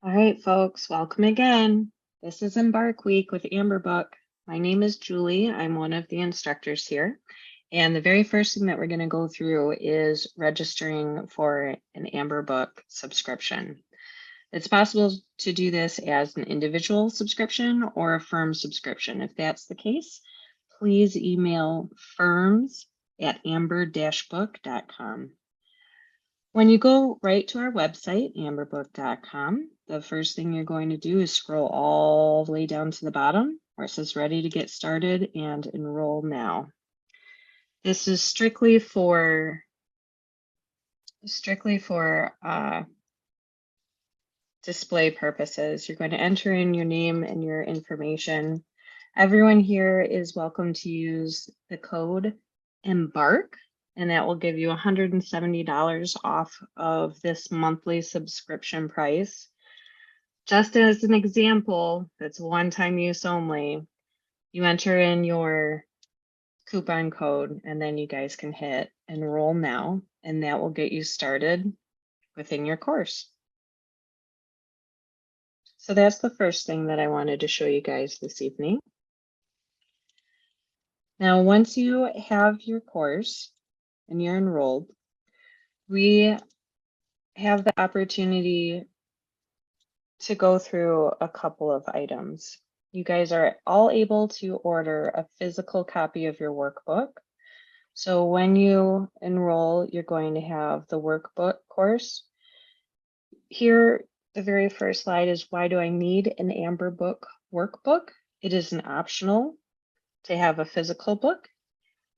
All right, folks, welcome again. This is Embark Week with Amber Book. My name is Julie. I'm one of the instructors here. And the very first thing that we're going to go through is registering for an Amber Book subscription. It's possible to do this as an individual subscription or a firm subscription. If that's the case, please email firms@amber-book.com. When you go right to our website, amberbook.com, the first thing you're going to do is scroll all the way down to the bottom where it says ready to get started and enroll now. This is strictly for display purposes. You're going to enter in your name and your information. Everyone here is welcome to use the code EMBARK, and that will give you $170 off of this monthly subscription price. Just as an example, that's one-time use only, you enter in your coupon code and then you guys can hit enroll now, and that will get you started within your course. So that's the first thing that I wanted to show you guys this evening. Now, once you have your course and you're enrolled, we have the opportunity to go through a couple of items. You guys are all able to order a physical copy of your workbook. So when you enroll, you're going to have the workbook course. Here, the very first slide is, why do I need an Amber Book workbook? It is an optional to have a physical book.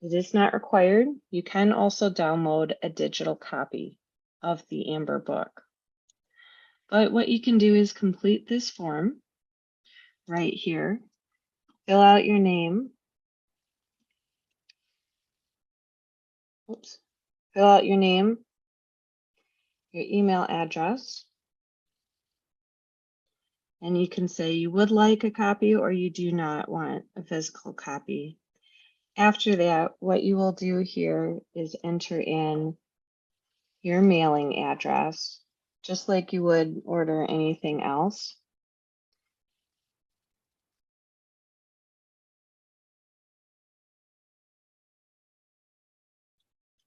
It is not required. You can also download a digital copy of the Amber Book. But what you can do is complete this form right here. Fill out your name. Oops. Fill out your name, your email address, and you can say you would like a copy or you do not want a physical copy. After that, what you will do here is enter in your mailing address, just like you would order anything else.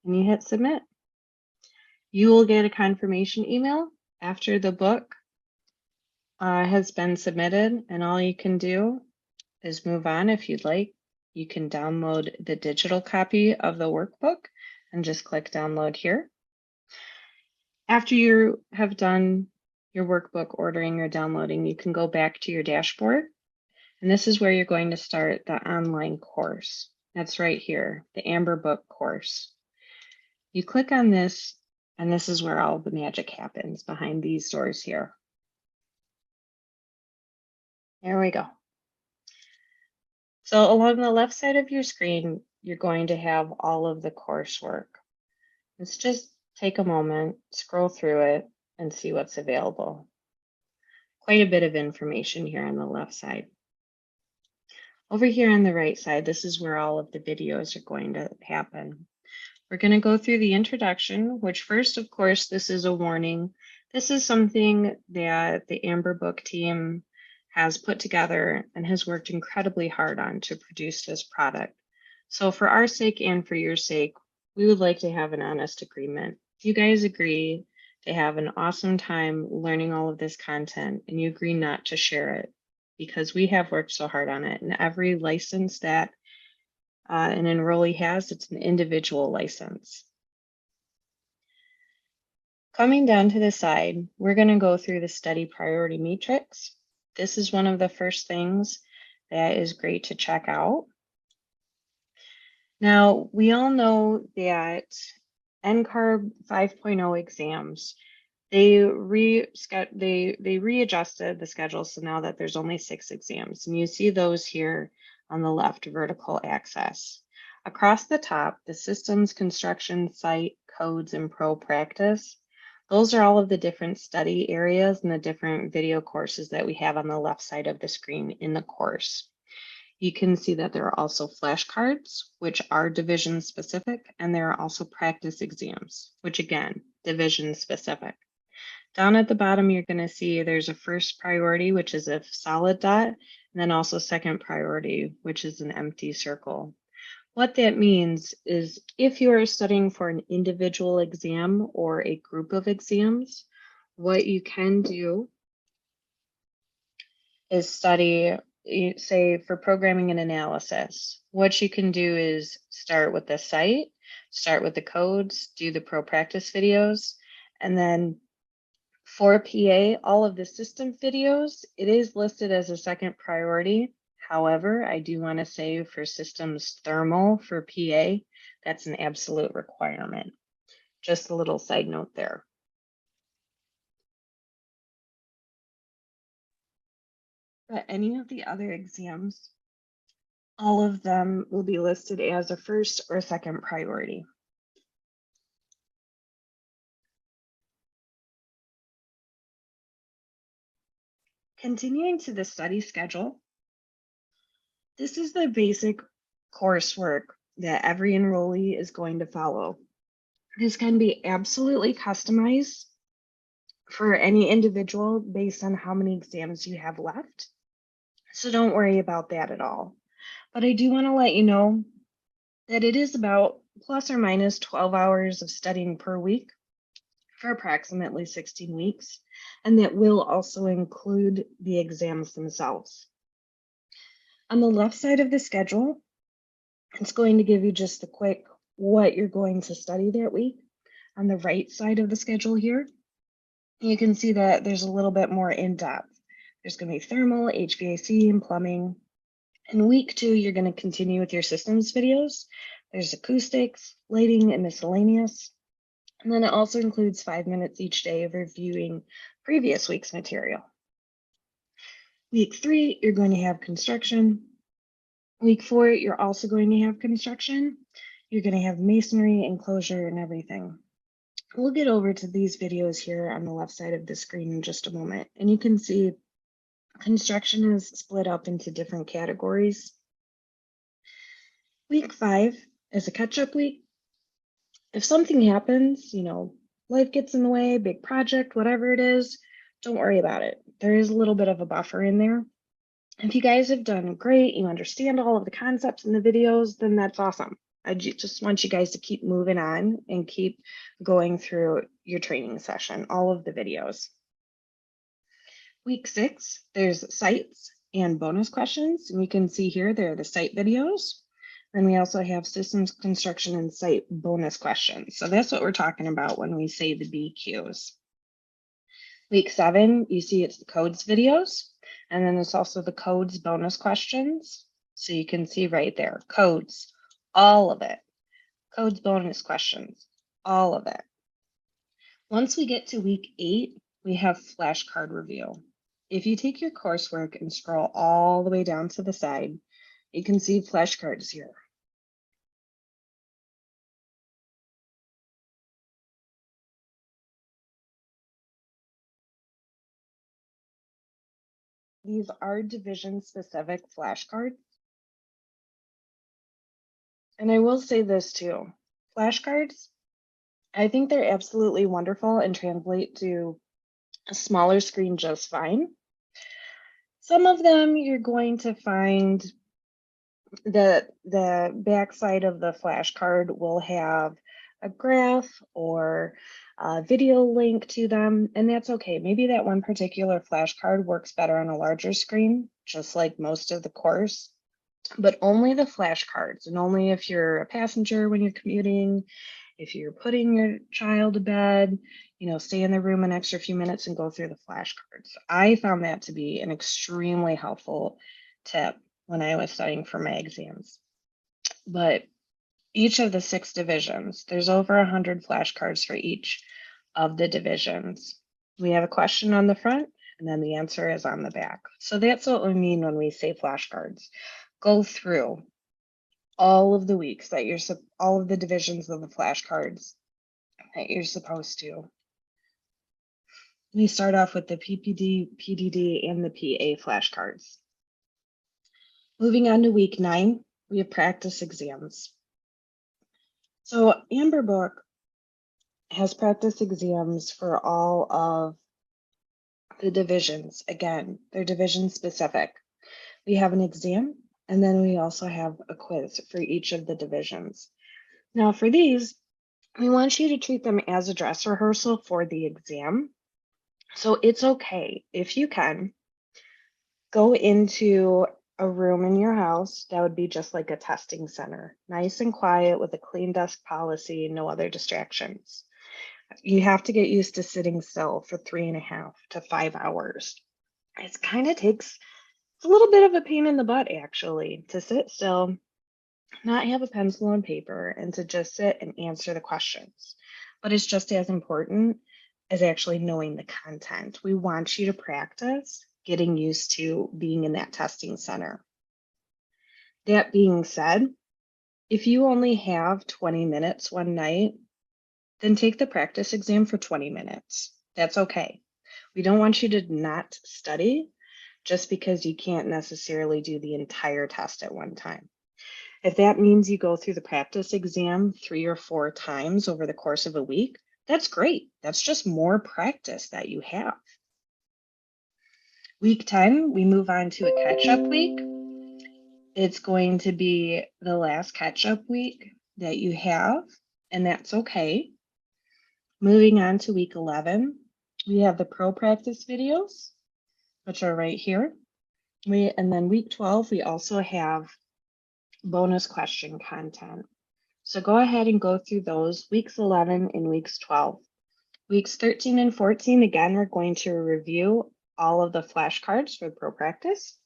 And you hit submit. You will get a confirmation email after the book has been submitted, and all you can do is move on if you'd like. You can download the digital copy of the workbook and just click download here. After you have done your workbook ordering or downloading, you can go back to your dashboard, and this is where you're going to start the online course. That's right here, the Amber Book course. You click on this, and this is where all the magic happens, behind these doors here. There we go. So along the left side of your screen, you're going to have all of the coursework. Let's just take a moment, scroll through it, and see what's available. Quite a bit of information here on the left side. Over here on the right side, this is where all of the videos are going to happen. We're going to go through the introduction, which first, of course, this is a warning. This is something that the Amber Book team has put together and has worked incredibly hard on to produce this product. So for our sake and for your sake, we would like to have an honest agreement. If you guys agree to have an awesome time learning all of this content and you agree not to share it, because we have worked so hard on it, and every license that an enrollee has, it's an individual license. Coming down to the side, we're going to go through the study priority matrix. This is one of the first things that is great to check out. Now, we all know that NCARB 5.0 exams, they readjusted the schedule, so now that there's only 6 exams, and you see those here on the left, vertical axis. Across the top, the systems, construction, site, codes, and pro practice, those are all of the different study areas and the different video courses that we have on the left side of the screen in the course. You can see that there are also flashcards, which are division specific, and there are also practice exams, which again, division specific. Down at the bottom, you're going to see there's a first priority, which is a solid dot, and then also second priority, which is an empty circle. What that means is if you are studying for an individual exam or a group of exams, what you can do is study, say, for programming and analysis. What you can do is start with the site, start with the codes, do the pro practice videos, and then for PA, all of the system videos, it is listed as a second priority. However, I do want to say for systems thermal for PA, that's an absolute requirement. Just a little side note there. But any of the other exams, all of them will be listed as a first or second priority. Continuing to the study schedule, this is the basic coursework that every enrollee is going to follow. This can be absolutely customized for any individual based on how many exams you have left. So don't worry about that at all. But I do want to let you know that it is about plus or minus 12 hours of studying per week for approximately 16 weeks, and that will also include the exams themselves. On the left side of the schedule, it's going to give you just a quick what you're going to study that week. On the right side of the schedule here, you can see that there's a little bit more in depth. There's going to be thermal, HVAC, and plumbing. In week 2, you're going to continue with your systems videos. There's acoustics, lighting, and miscellaneous. And then it also includes 5 minutes each day of reviewing previous week's material. Week 3, you're going to have construction. Week 4, you're also going to have construction. You're going to have masonry, enclosure, and everything. We'll get over to these videos here on the left side of the screen in just a moment. And you can see construction is split up into different categories. Week 5 is a catch-up week. If something happens, life gets in the way, big project, whatever it is, don't worry about it. There is a little bit of a buffer in there. If you guys have done great, you understand all of the concepts in the videos, then that's awesome. I just want you guys to keep moving on and keep going through your training session, all of the videos. Week 6, there's sites and bonus questions. And you can see here, there are the site videos. Then we also have systems, construction, and site bonus questions. So that's what we're talking about when we say the BQs. Week 7, you see it's the codes videos. And then it's also the codes bonus questions. So you can see right there, codes, all of it. Codes bonus questions, all of it. Once we get to week 8, we have flashcard review. If you take your coursework and scroll all the way down to the side, you can see flashcards here. These are division-specific flashcards. And I will say this too, flashcards, I think they're absolutely wonderful and translate to a smaller screen just fine. Some of them you're going to find that the back side of the flashcard will have a graph or a video link to them, and that's okay. Maybe that one particular flashcard works better on a larger screen, just like most of the course, but only the flashcards, and only if you're a passenger when you're commuting, if you're putting your child to bed, stay in the room an extra few minutes and go through the flashcards. I found that to be an extremely helpful tip when I was studying for my exams. But each of the 6 divisions, there's over 100 flashcards for each of the divisions. We have a question on the front, and then the answer is on the back. So that's what we mean when we say flashcards. Go through all of the weeks that all of the divisions of the flashcards that you're supposed to. We start off with the PPD, PDD, and the PA flashcards. Moving on to week 9, we have practice exams. So Amber Book has practice exams for all of The divisions, again, they're division specific. We have an exam, and then we also have a quiz for each of the divisions. Now for these, we want you to treat them as a dress rehearsal for the exam. So it's okay if you can go into a room in your house that would be just like a testing center, nice and quiet with a clean desk policy, no other distractions. You have to get used to sitting still for 3.5 to 5 hours. It kind of takes it's a little bit of a pain in the butt, actually, to sit still, not have a pencil and paper, and to just sit and answer the questions. But it's just as important as actually knowing the content. We want you to practice getting used to being in that testing center. That being said, if you only have 20 minutes one night, then take the practice exam for 20 minutes. That's okay. We don't want you to not study just because you can't necessarily do the entire test at one time. If that means you go through the practice exam 3 or 4 times over the course of a week, that's great. That's just more practice that you have. Week 10, we move on to a catch-up week. It's going to be the last catch-up week that you have, and that's okay. Moving on to week 11, we have the pro practice videos, which are right here. And then week 12, we also have bonus question content. So go ahead and go through those weeks 11 and weeks 12. Weeks 13 and 14, again, we're going to review all of the flashcards for pro practice.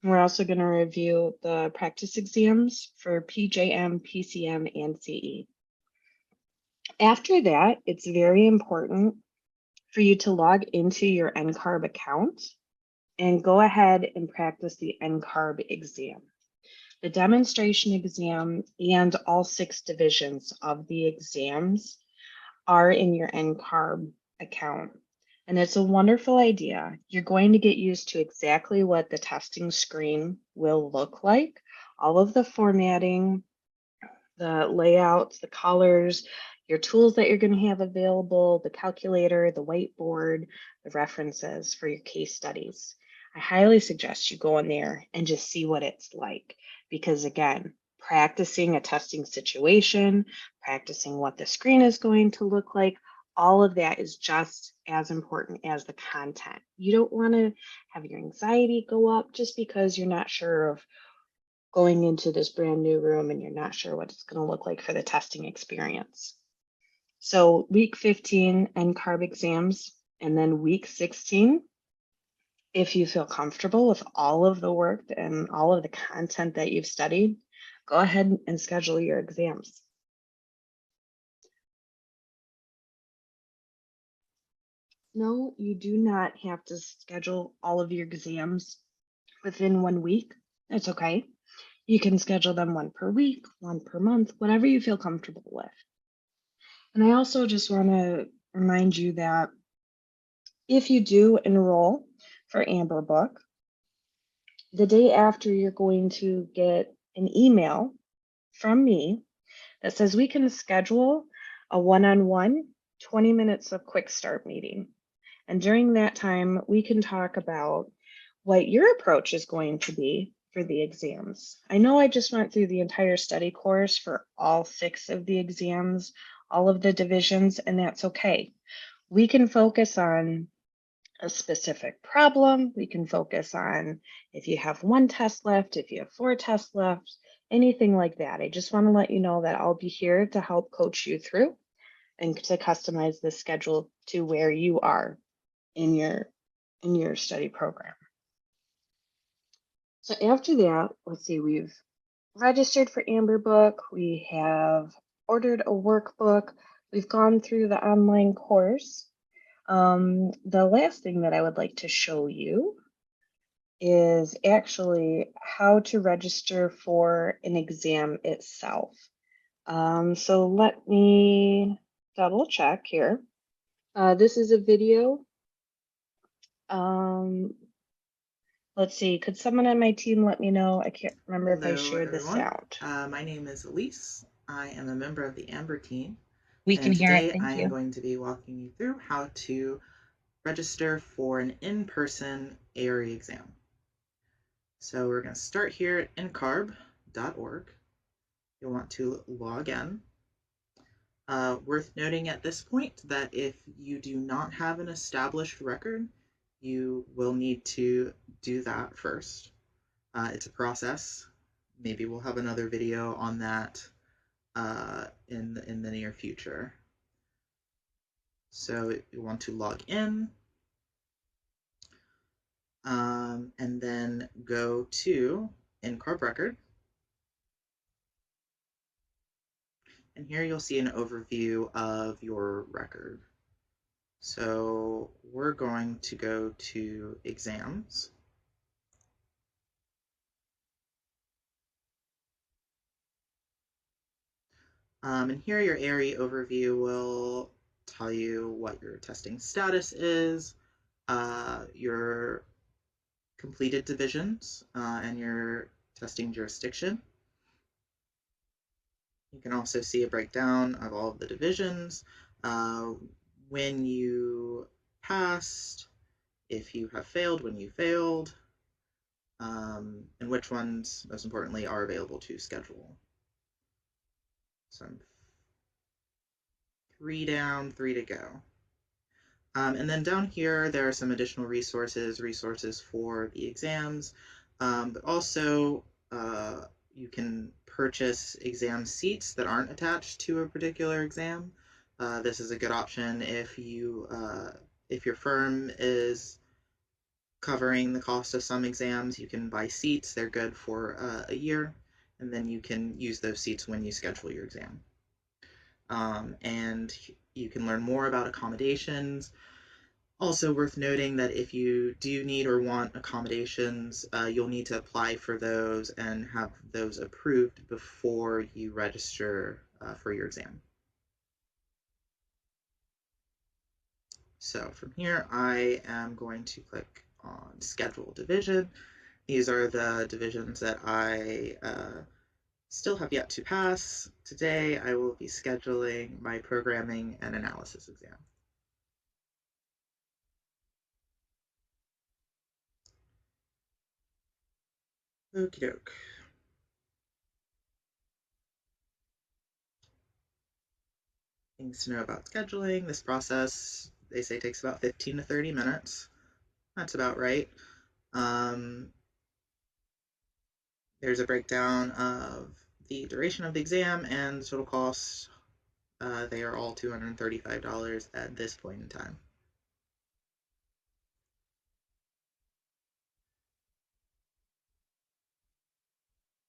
We're also going to review the practice exams for PJM, PCM, and CE. After that, it's very important for you to log into your NCARB account and go ahead and practice the NCARB exam. The demonstration exam and all 6 divisions of the exams are in your NCARB account. And it's a wonderful idea. You're going to get used to exactly what the testing screen will look like, all of the formatting, the layouts, the colors, your tools that you're going to have available, the calculator, the whiteboard, the references for your case studies. I highly suggest you go in there and just see what it's like, because again, practicing a testing situation, practicing what the screen is going to look like, all of that is just as important as the content. You don't want to have your anxiety go up just because you're not sure of going into this brand new room and you're not sure what it's going to look like for the testing experience. So week 15, NCARB exams, and then week 16, if you feel comfortable with all of the work and all of the content that you've studied, go ahead and schedule your exams. No, you do not have to schedule all of your exams within 1 week. It's okay. You can schedule them 1 per week, 1 per month, whatever you feel comfortable with. And I also just want to remind you that if you do enroll for Book, the day after you're going to get an email from me that says we can schedule a one-on-one 20 minutes of quick start meeting. And during that time, we can talk about what your approach is going to be for the exams. I know I just went through the entire study course for all 6 of the exams, all of the divisions, and that's okay. We can focus on a specific problem. We can focus on if you have 1 test left, if you have 4 tests left, anything like that. I just want to let you know that I'll be here to help coach you through and to customize the schedule to where you are in your study program. So after that, let's see, we've registered for Book, we have ordered a workbook, we've gone through the online course. The last thing that I would like to show you is actually how to register for an exam itself. So let me double check here. This is a video. Let's see, could someone on my team let me know? I can't remember if I shared the sound. My name is Elise. I am a member of the Amber team. We can hear it, today thank I you. am going to be walking you through how to register for an in-person ARE exam. So we're going to start here at NCARB.org. You'll want to log in. Worth noting at this point that if you do not have an established record, you will need to do that first. It's a process. Maybe we'll have another video on that in the near future. So you want to log in, and then go to NCARB record. And here you'll see an overview of your record. So we're going to go to exams. And here your ARE overview will tell you what your testing status is, your completed divisions, and your testing jurisdiction. You can also see a breakdown of all of the divisions, when you passed, if you have failed, when you failed, and which ones, most importantly, are available to schedule. So I'm 3 down, 3 to go. And then down here, there are some additional resources for the exams, but also you can purchase exam seats that aren't attached to a particular exam. This is a good option if your firm is covering the cost of some exams. You can buy seats. They're good for a year, and then you can use those seats when you schedule your exam. And you can learn more about accommodations. Also worth noting that if you do need or want accommodations, you'll need to apply for those and have those approved before you register for your exam. So from here, I am going to click on Schedule Division. These are the divisions that I still have yet to pass. Today, I will be scheduling my Programming and Analysis exam. Okie doke. Things to know about scheduling. This process, they say, takes about 15 to 30 minutes. That's about right. There's a breakdown of the duration of the exam and the total cost. They are all $235 at this point in time.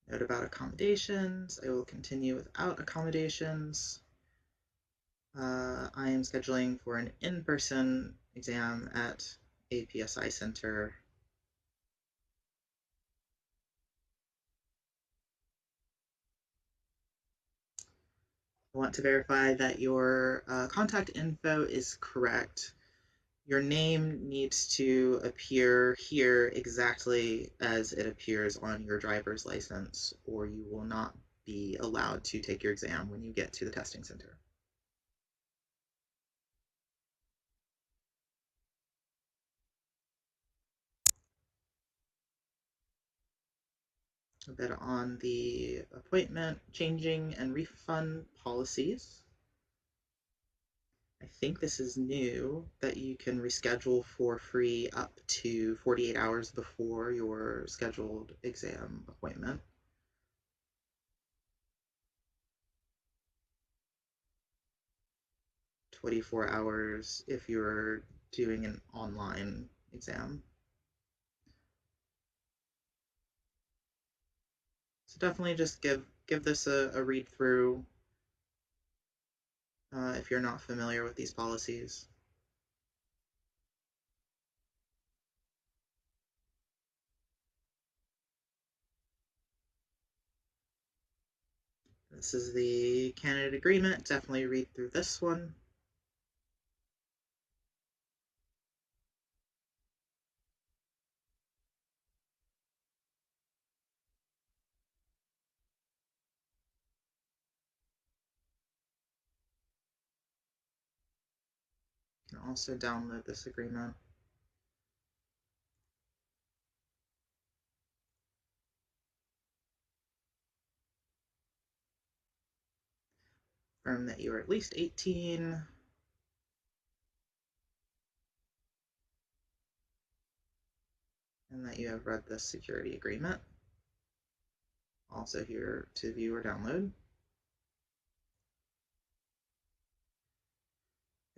Note about accommodations. I will continue without accommodations. I am scheduling for an in-person exam at a PSI center. I want to verify that your contact info is correct. Your name needs to appear here exactly as it appears on your driver's license, or you will not be allowed to take your exam when you get to the testing center. A bit on the appointment, changing, and refund policies. I think this is new, that you can reschedule for free up to 48 hours before your scheduled exam appointment. "24 hours if you're doing an online exam." So definitely just give this a read through if you're not familiar with these policies. This is the candidate agreement. Definitely read through this one. You can also download this agreement. Confirm that you are at least 18. And that you have read the security agreement. Also here to view or download.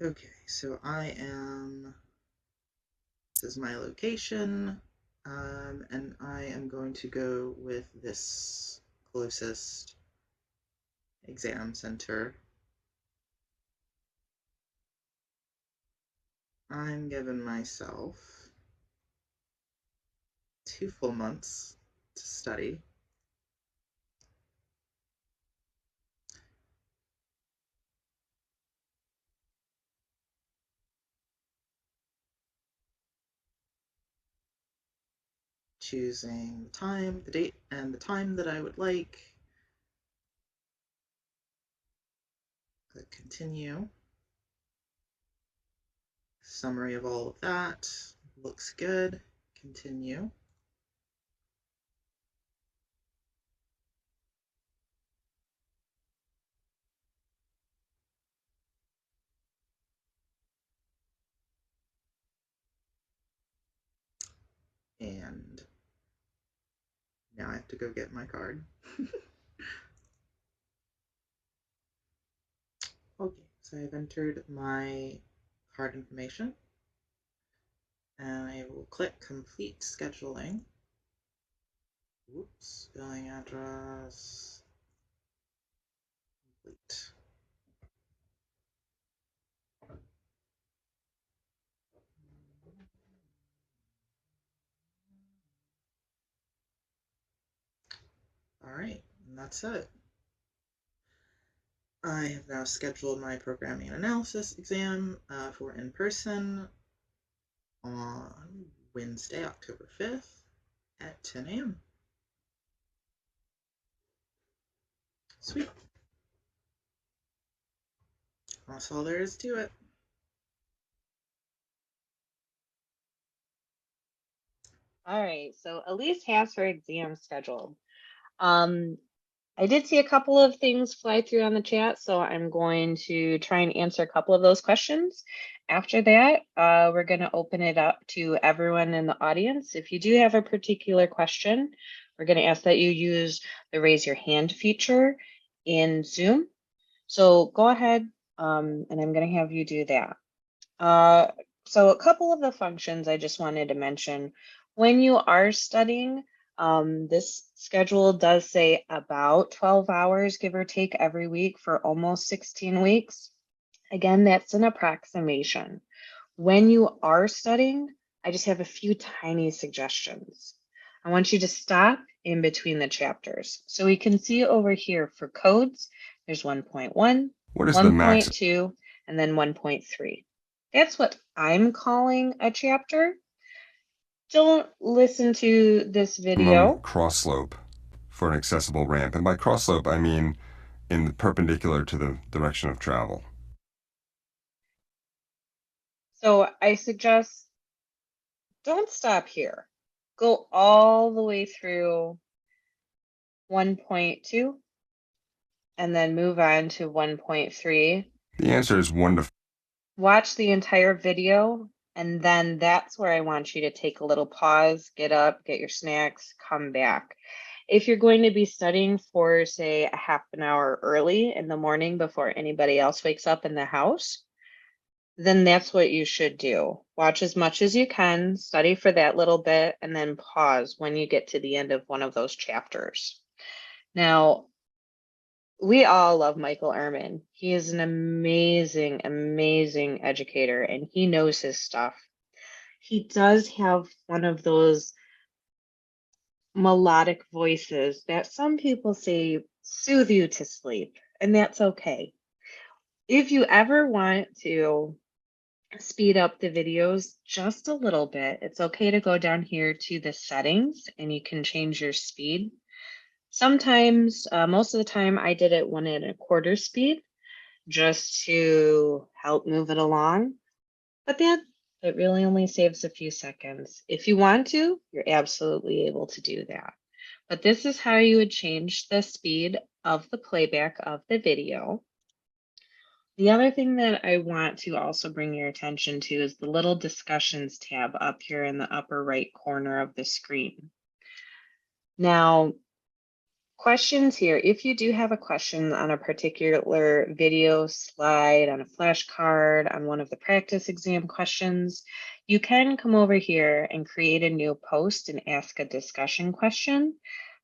Okay, so this is my location, and I am going to go with this closest exam center. I'm giving myself 2 full months to study. Choosing the time, the date, and the time that I would like. Click continue. Summary of all of that. Looks good. Continue. And now I have to go get my card. Okay, so I've entered my card information. And I will click complete scheduling. Whoops, billing address. Complete. All right, and that's it. I have now scheduled my programming and analysis exam for in-person on Wednesday, October 5th at 10 a.m. Sweet. That's all there is to it. All right, so Elise has her exam scheduled. I did see a couple of things fly through on the chat, so I'm going to try and answer a couple of those questions. After that, we're going to open it up to everyone in the audience. If you do have a particular question, we're going to ask that you use the raise your hand feature in Zoom. So go ahead, and I'm going to have you do that. So a couple of the functions I just wanted to mention. When you are studying, this schedule does say about 12 hours, give or take, every week for almost 16 weeks. Again, that's an approximation. When you are studying, I just have a few tiny suggestions. I want you to stop in between the chapters. So we can see over here for codes, there's 1.1, What is the max 1.2, and then 1.3. That's what I'm calling a chapter. Don't listen to this video. cross slope for an accessible ramp? And by cross slope, I mean in the perpendicular to the direction of travel. So I suggest don't stop here. Go all the way through 1.2 and then move on to 1.3. The answer is 1 to 5. Watch the entire video, and then that's where I want you to take a little pause, get up, get your snacks, come back. If you're going to be studying for, say, a half an hour early in the morning before anybody else wakes up in the house, then that's what you should do. Watch as much as you can, study for that little bit, and then pause when you get to the end of one of those chapters. Now, we all love Michael Ehrman. He is an amazing, amazing educator, and he knows his stuff. He does have one of those melodic voices that some people say soothe you to sleep, and that's okay. If you ever want to speed up the videos just a little bit, it's okay to go down here to the settings and you can change your speed. Sometimes, most of the time, I did it 1 1/4 speed just to help move it along. But it really only saves a few seconds. If you want to, you're absolutely able to do that. But this is how you would change the speed of the playback of the video. The other thing that I want to also bring your attention to is the little discussions tab up here in the upper right corner of the screen. Now, questions here. If you do have a question on a particular video slide, on a flashcard, on one of the practice exam questions, you can come over here and create a new post and ask a discussion question.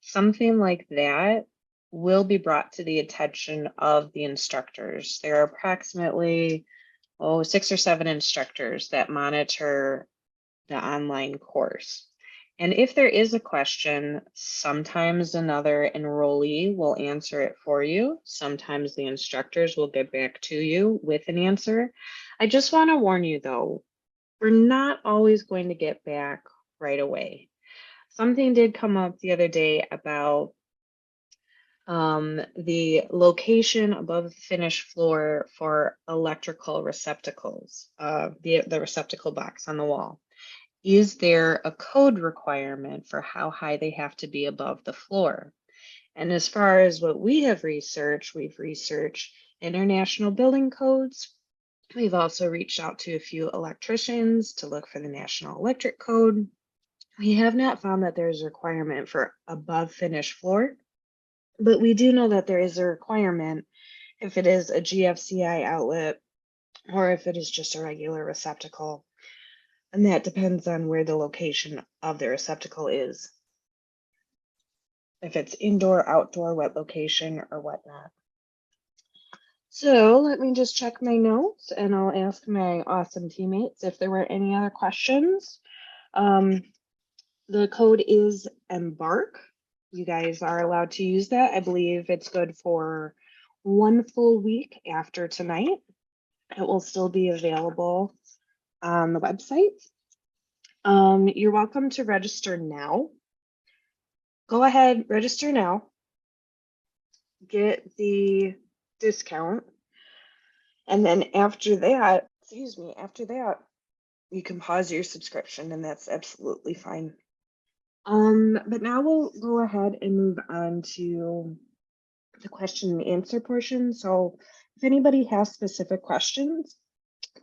Something like that will be brought to the attention of the instructors. There are approximately 6 or 7 instructors that monitor the online course. And if there is a question, sometimes another enrollee will answer it for you. Sometimes the instructors will get back to you with an answer. I just want to warn you though, we're not always going to get back right away. Something did come up the other day about the location above the finished floor for electrical receptacles, the receptacle box on the wall. Is there a code requirement for how high they have to be above the floor? And as far as what we have researched, we've researched international building codes. We've also reached out to a few electricians to look for the National Electric Code. We have not found that there's a requirement for above finished floor, but we do know that there is a requirement if it is a GFCI outlet or if it is just a regular receptacle. And that depends on where the location of the receptacle is. If it's indoor, outdoor, wet location, or whatnot. So let me just check my notes and I'll ask my awesome teammates if there were any other questions. The code is EMBARK. You guys are allowed to use that. I believe it's good for 1 full week after tonight. It will still be available on the website. You're welcome to register now. Go ahead, register now. Get the discount. And then after that, you can pause your subscription and that's absolutely fine. But now we'll go ahead and move on to the question and answer portion. So if anybody has specific questions,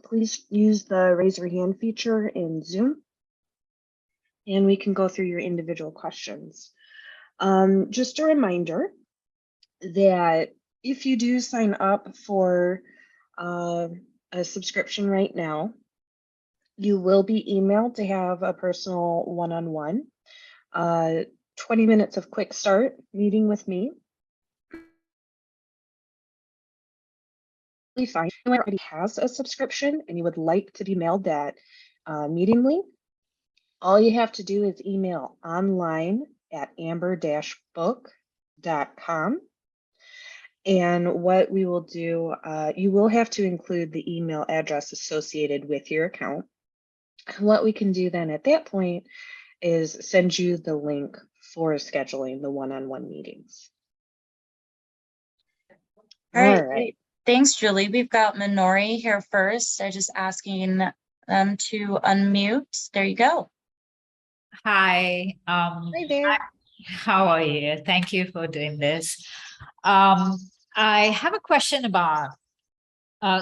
please use the raise your hand feature in Zoom and we can go through your individual questions. Just a reminder that if you do sign up for a subscription right now, you will be emailed to have a personal one-on-one, 20 minutes of quick start meeting with me. Fine. If anyone already has a subscription and you would like to be mailed that meeting link, all you have to do is email online@amber-book.com. And what we will do, you will have to include the email address associated with your account. What we can do then at that point is send you the link for scheduling the one-on-one meetings. All right. Thanks, Julie. We've got Minori here first. I'm just asking them to unmute. There you go. Hi. Hi there. How are you? Thank you for doing this. I have a question about,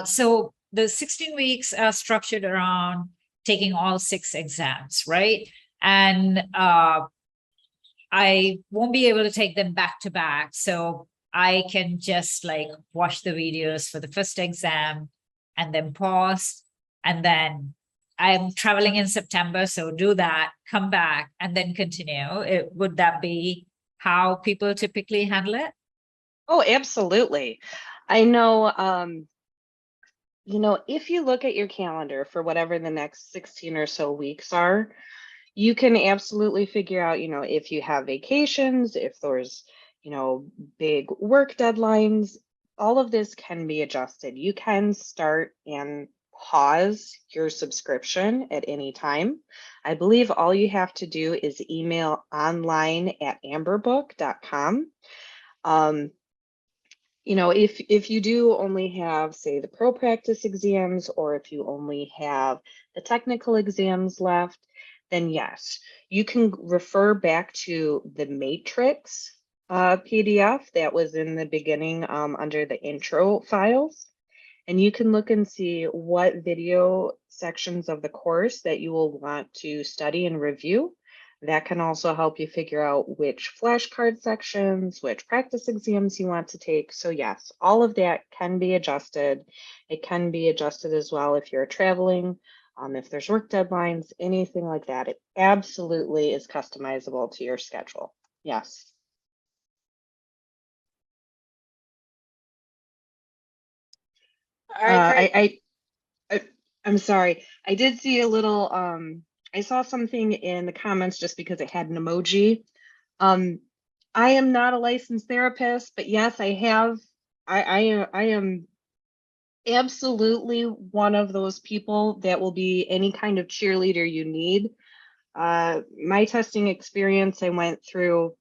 so the 16 weeks are structured around taking all 6 exams, right? And I won't be able to take them back to back. So I can just like watch the videos for the first exam and then pause. And then I'm traveling in September, so do that, come back, and then continue. Would that be how people typically handle it? Oh, absolutely. I know, if you look at your calendar for whatever the next 16 or so weeks are, you can absolutely figure out, if you have vacations, if there's, big work deadlines, all of this can be adjusted. You can start and pause your subscription at any time. I believe all you have to do is email online@amberbook.com. you know, if you do only have, say, the pro practice exams, or if you only have the technical exams left, then yes, you can refer back to the matrix PDF that was in the beginning under the intro files. And you can look and see what video sections of the course that you will want to study and review. That can also help you figure out which flashcard sections, which practice exams you want to take. So yes, all of that can be adjusted. It can be adjusted as well if you're traveling, if there's work deadlines, anything like that. It absolutely is customizable to your schedule. Yes. All right, great. I'm sorry. I did see a little, I saw something in the comments just because it had an emoji. I am not a licensed therapist, but yes, I am absolutely one of those people that will be any kind of cheerleader you need. My testing experience, I went through,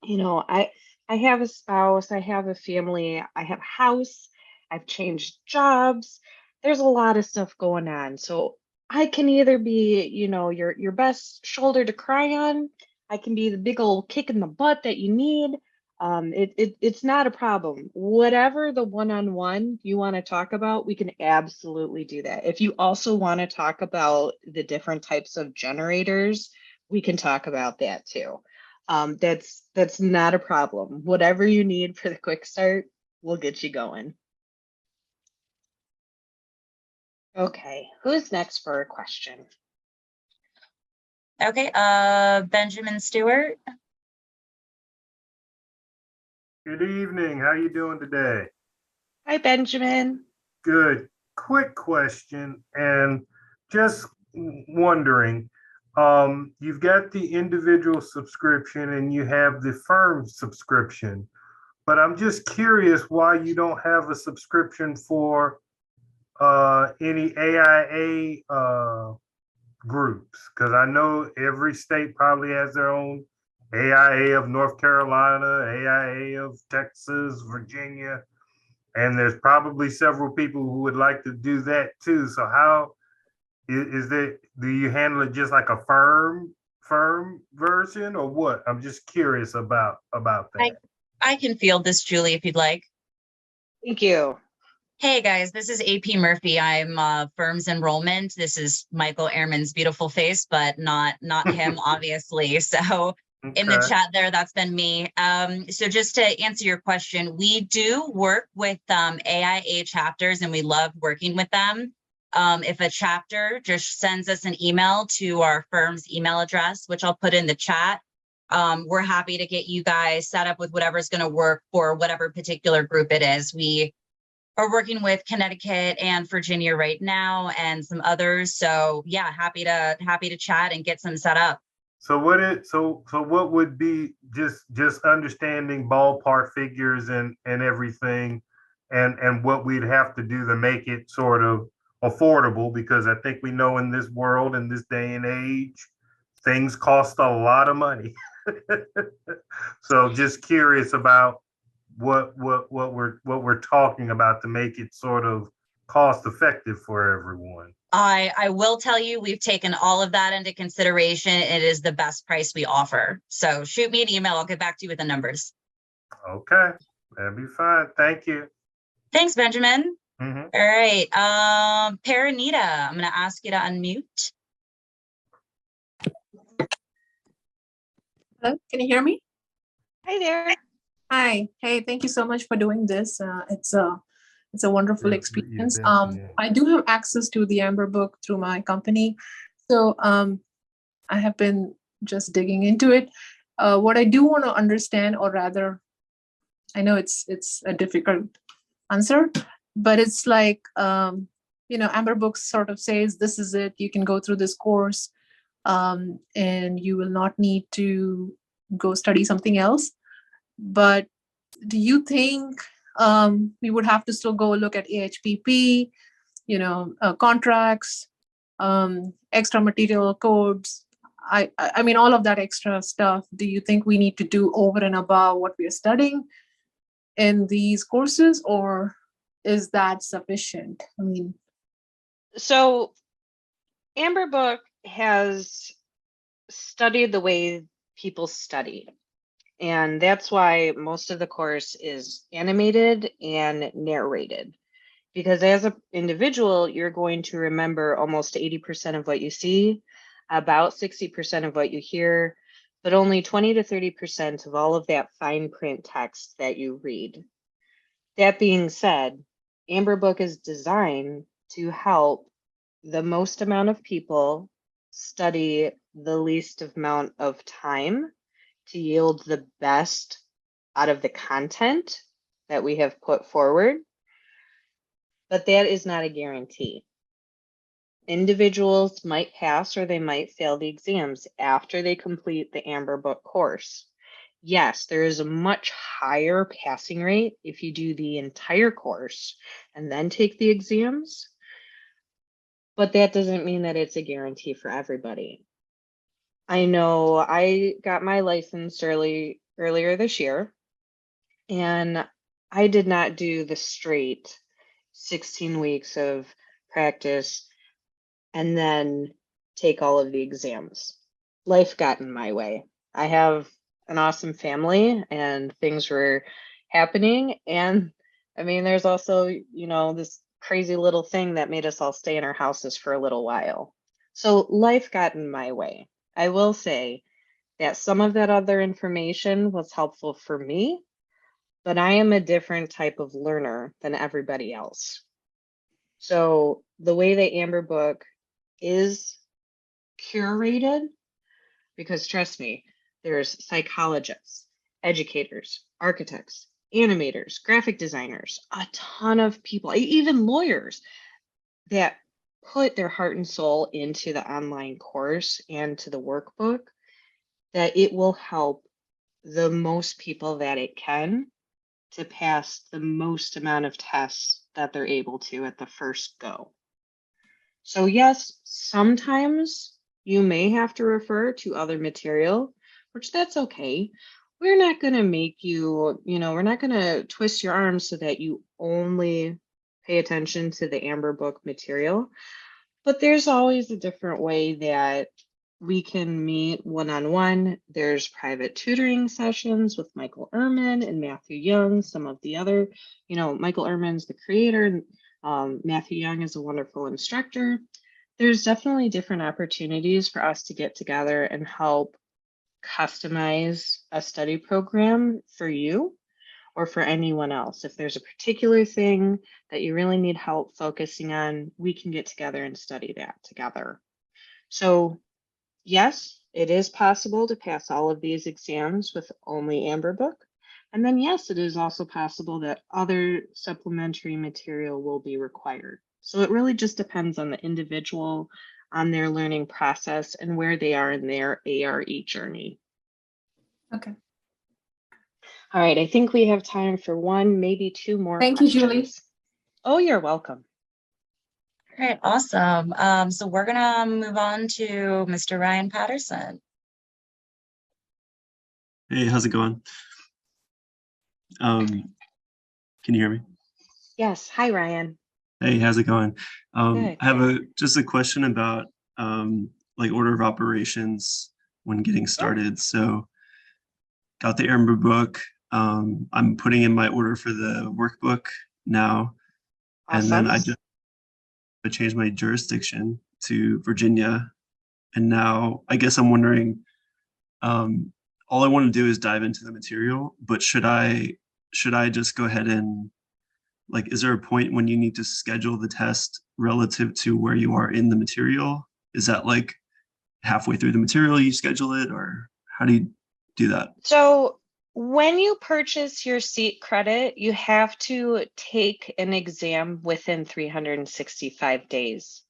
you know, I have a spouse, I have a family, I have a house, I've changed jobs. There's a lot of stuff going on. So I can either be, you know, your best shoulder to cry on. I can be the big old kick in the butt that you need. It's not a problem. Whatever the one-on-one you want to talk about, we can absolutely do that. If you also want to talk about the different types of generators, we can talk about that too. That's not a problem. Whatever you need for the quick start, we'll get you going. Okay, who's next for a question? Okay, Benjamin Stewart. Good evening. How you doing today? Hi, Benjamin. Good. Quick question, and just wondering, you've got the individual subscription and you have the firm subscription, but I'm just curious why you don't have a subscription for any AIA groups, because I know every state probably has their own AIA of North Carolina, AIA of Texas, Virginia, and there's probably several people who would like to do that too. So how is that? Do you handle it just like a firm version, or what? I'm just curious about that. I can field this, Julie, if you'd like. Thank you. Hey guys, this is AP Murphy. I'm firm's enrollment. This is Michael Ehrman's beautiful face, but not him, obviously. So in the Okay. chat there, that's been me. So just to answer your question, we do work with AIA chapters and we love working with them. If a chapter just sends us an email to our firm's email address, which I'll put in the chat, we're happy to get you guys set up with whatever's going to work for whatever particular group it is. We are working with Connecticut and Virginia right now and some others. So yeah, happy to chat and get some set up. So what would be just understanding ballpark figures and everything, and what we'd have to do to make it sort of affordable, because I think we know in this world, in this day and age, things cost a lot of money. So just curious about what we're talking about to make it sort of cost effective for everyone. I will tell you, we've taken all of that into consideration. It is the best price we offer. So shoot me an email. I'll get back to you with the numbers. Okay, that'd be fine. Thank you. Thanks, Benjamin. Mhm. All right. Paranita, I'm going to ask you to unmute. Hello, can you hear me? Hi there. Hi. Hey, thank you so much for doing this. It's a wonderful Yeah, experience. definitely. I do have access to the Amber book through my company, so I have been just digging into it. What I do want to understand, or rather, I know it's a difficult answer, but it's like Amber books sort of says this is it. You can go through this course, and you will not need to go study something else. But do you think we would have to still go look at AHPP, contracts, extra material codes? I mean, all of that extra stuff. Do you think we need to do over and above what we are studying? in these courses, or is that sufficient? I mean, So Amber Book has studied the way people study. And that's why most of the course is animated and narrated. Because as an individual, you're going to remember almost 80% of what you see, about 60% of what you hear, but only 20 to 30% of all of that fine print text that you read. That being said, Amber Book is designed to help the most amount of people study the least amount of time to yield the best out of the content that we have put forward. But that is not a guarantee. Individuals might pass or they might fail the exams after they complete the Amber Book course. Yes, there is a much higher passing rate if you do the entire course and then take the exams, but that doesn't mean that it's a guarantee for everybody. I know I got my license earlier this year, and I did not do the straight 16 weeks of practice and then take all of the exams. Life got in my way. I have an awesome family and things were happening. And I mean, there's also, this crazy little thing that made us all stay in our houses for a little while. So life got in my way. I will say that some of that other information was helpful for me, but I am a different type of learner than everybody else. So the way the Amber Book is curated, because trust me, there's psychologists, educators, architects, animators, graphic designers, a ton of people, even lawyers that put their heart and soul into the online course and to the workbook, that it will help the most people that it can to pass the most amount of tests that they're able to at the first go. So yes, sometimes you may have to refer to other material, which that's okay. We're not going to make you, we're not going to twist your arm so that you only pay attention to the Amber Book material. But there's always a different way that we can meet one-on-one. There's private tutoring sessions with Michael Ehrman and Matthew Young, some of the other, Michael Ehrman's the creator. Matthew Young is a wonderful instructor. There's definitely different opportunities for us to get together and help customize a study program for you or for anyone else. If there's a particular thing that you really need help focusing on, we can get together and study that together. So yes, it is possible to pass all of these exams with only Amber Book. And then yes, it is also possible that other supplementary material will be required. So it really just depends on the individual, on their learning process, and where they are in their ARE journey. okay. All right, I think we have time for one, maybe two more Thank you, questions. Julie. Oh, you're welcome. All right, awesome. So we're gonna move on to Mr. Ryan Patterson. Hey, how's it going? Can you hear me? Yes, hi, Ryan. Hey, how's it going? Good. I have just a question about like order of operations when getting started. So got the Amber Book. I'm putting in my order for the workbook now. Awesome. And then I changed my jurisdiction to Virginia. And now I guess I'm wondering, all I want to do is dive into the material, but should I just go ahead and, like, is there a point when you need to schedule the test relative to where you are in the material? Is that like halfway through the material you schedule it, or how do you do that? So when you purchase your seat credit, you have to take an exam within 365 days.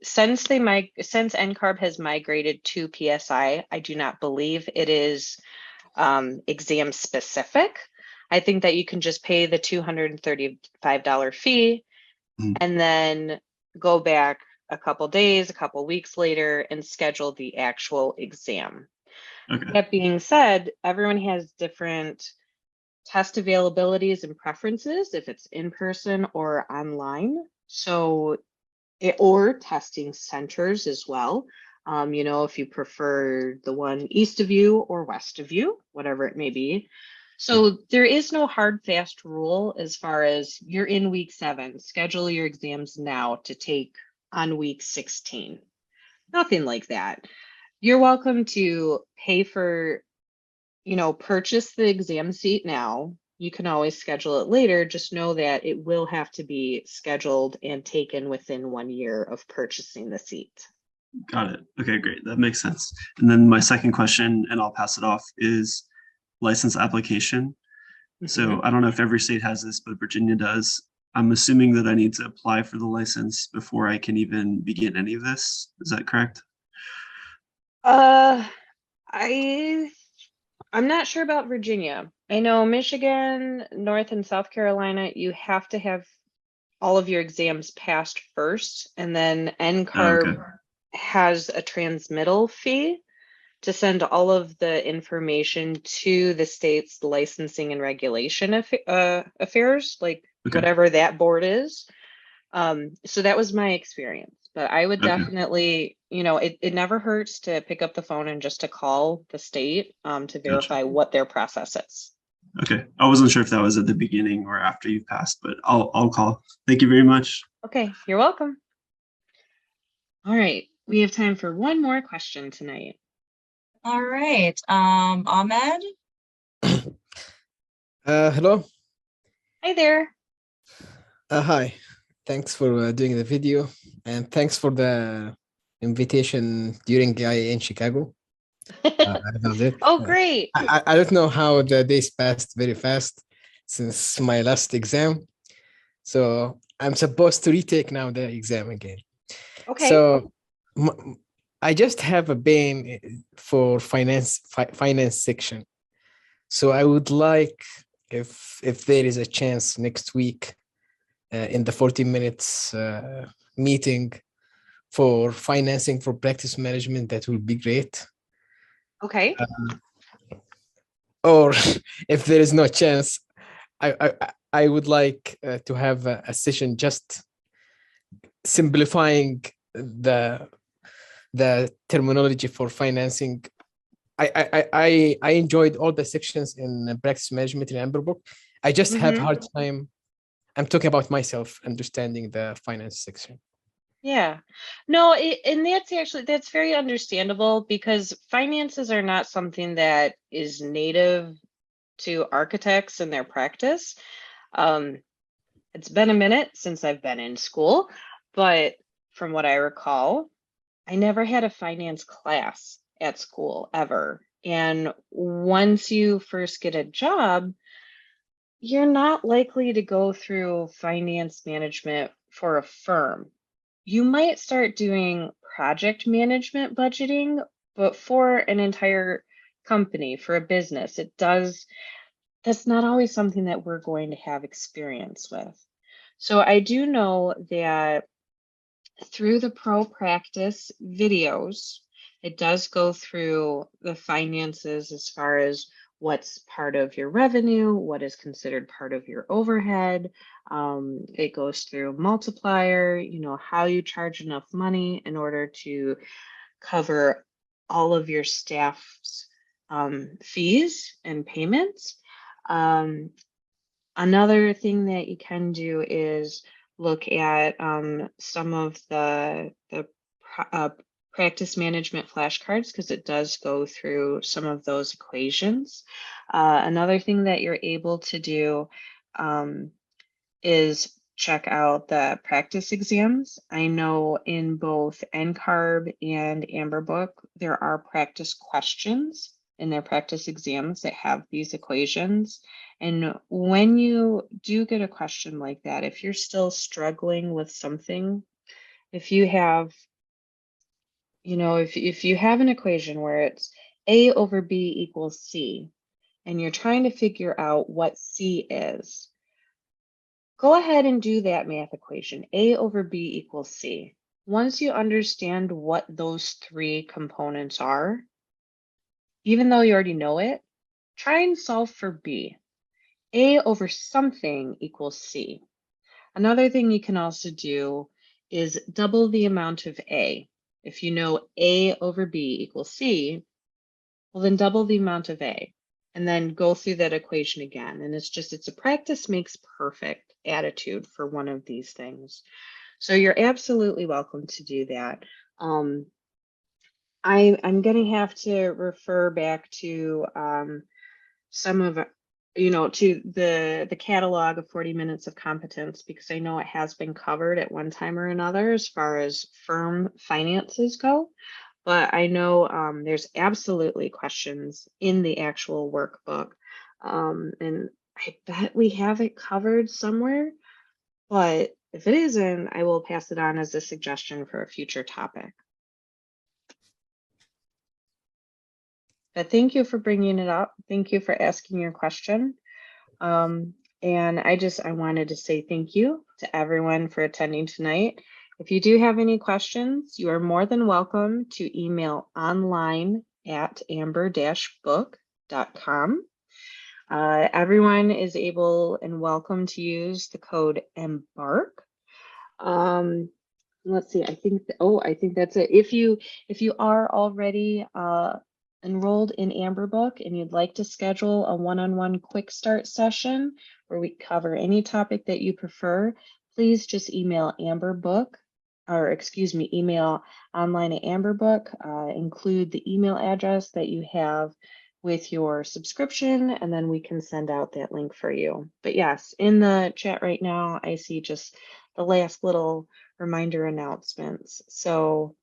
Since NCARB has migrated to PSI, I do not believe it is exam specific. I think that you can just pay the $235 fee and then go back a couple days, a couple weeks later and schedule the actual exam. Okay. That being said, everyone has different test availabilities and preferences if it's in person or online. So, or testing centers as well. You know, if you prefer the one east of you or west of you, whatever it may be. So there is no hard, fast rule as far as you're in week 7, schedule your exams now to take on week 16. Nothing like that. You're welcome to pay for, you know, purchase the exam seat now. You can always schedule it later. Just know that it will have to be scheduled and taken within 1 year of purchasing the seat. Got it. Okay, great. That makes sense. And then my second question, and I'll pass it off, is license application. So I don't know if every state has this, but Virginia does. I'm assuming that I need to apply for the license before I can even begin any of this. Is that correct? I'm not sure about Virginia. I know Michigan, North and South Carolina, you have to have all of your exams passed first, and then NCARB Okay. has a transmittal fee to send all of the information to the state's licensing and regulation affairs, like Okay. whatever that board is. So that was my experience, but I would Okay. definitely, you know, it never hurts to pick up the phone and just to call the state to verify what their process is. Okay. I wasn't sure if that was at the beginning or after you've passed, but I'll call. Thank you very much. Okay, you're welcome. All right, we have time for one more question tonight. All right, Ahmed. Hello. Hi there. Hi. Thanks for doing the video, and thanks for the invitation during IA in Chicago. I loved it. Oh, great. I don't know how the days passed very fast since my last exam. So I'm supposed to retake now the exam again. Okay. So I just have a pain for finance section. So I would like if there is a chance next week in the 40 minutes meeting for financing for practice management, that would be great. Okay. Or if there is no chance, I would like to have a session just simplifying the terminology for financing. I enjoyed all the sections in practice management in Amber Book. I just have a hard time. I'm talking about myself understanding the finance section. Yeah, no, and that's very understandable because finances are not something that is native to architects in their practice. It's been a minute since I've been in school, but from what I recall, I never had a finance class at school ever. And once you first get a job, you're not likely to go through finance management for a firm. You might start doing project management budgeting, but for an entire company, for a business, that's not always something that we're going to have experience with. So I do know that through the pro practice videos, it does go through the finances as far as what's part of your revenue, what is considered part of your overhead. It goes through multiplier, you know, how you charge enough money in order to cover all of your staff's fees and payments. Another thing that you can do is look at some of the practice management flashcards because it does go through some of those equations. Another thing that you're able to do is check out the practice exams. I know in both NCARB and Amber Book, there are practice questions in their practice exams that have these equations. And when you do get a question like that, if you're still struggling with something, if you have, you know, if you have an equation where it's A over B equals C, and you're trying to figure out what C is, go ahead and do that math equation, A over B equals C. Once you understand what those three components are, even though you already know it, try and solve for B. A over something equals C. Another thing you can also do is double the amount of A. If you know A over B equals C, well, then double the amount of A and then go through that equation again. And it's a practice makes perfect attitude for one of these things. So you're absolutely welcome to do that. I'm going to have to refer back to some of to the catalog of 40 minutes of competence, because I know it has been covered at one time or another as far as firm finances go. But I know there's absolutely questions in the actual workbook. And I bet we have it covered somewhere. But if it isn't, I will pass it on as a suggestion for a future topic. But thank you for bringing it up. Thank you for asking your question. And I wanted to say thank you to everyone for attending tonight. If you do have any questions, you are more than welcome to email online@amber-book.com. Everyone is able and welcome to use the code EMBARK. Let's see, I think that's it. If you are already enrolled in Amberbook and you'd like to schedule a one-on-one quick start session where we cover any topic that you prefer, please just email email online@Amberbook, include the email address that you have with your subscription, and then we can send out that link for you. But yes, in the chat right now, I see just the last little reminder announcements. So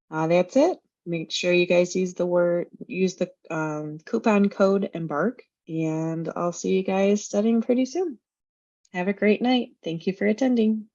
that's it. Make sure you guys use the coupon code EMBARK, and I'll see you guys studying pretty soon. Have a great night. Thank you for attending.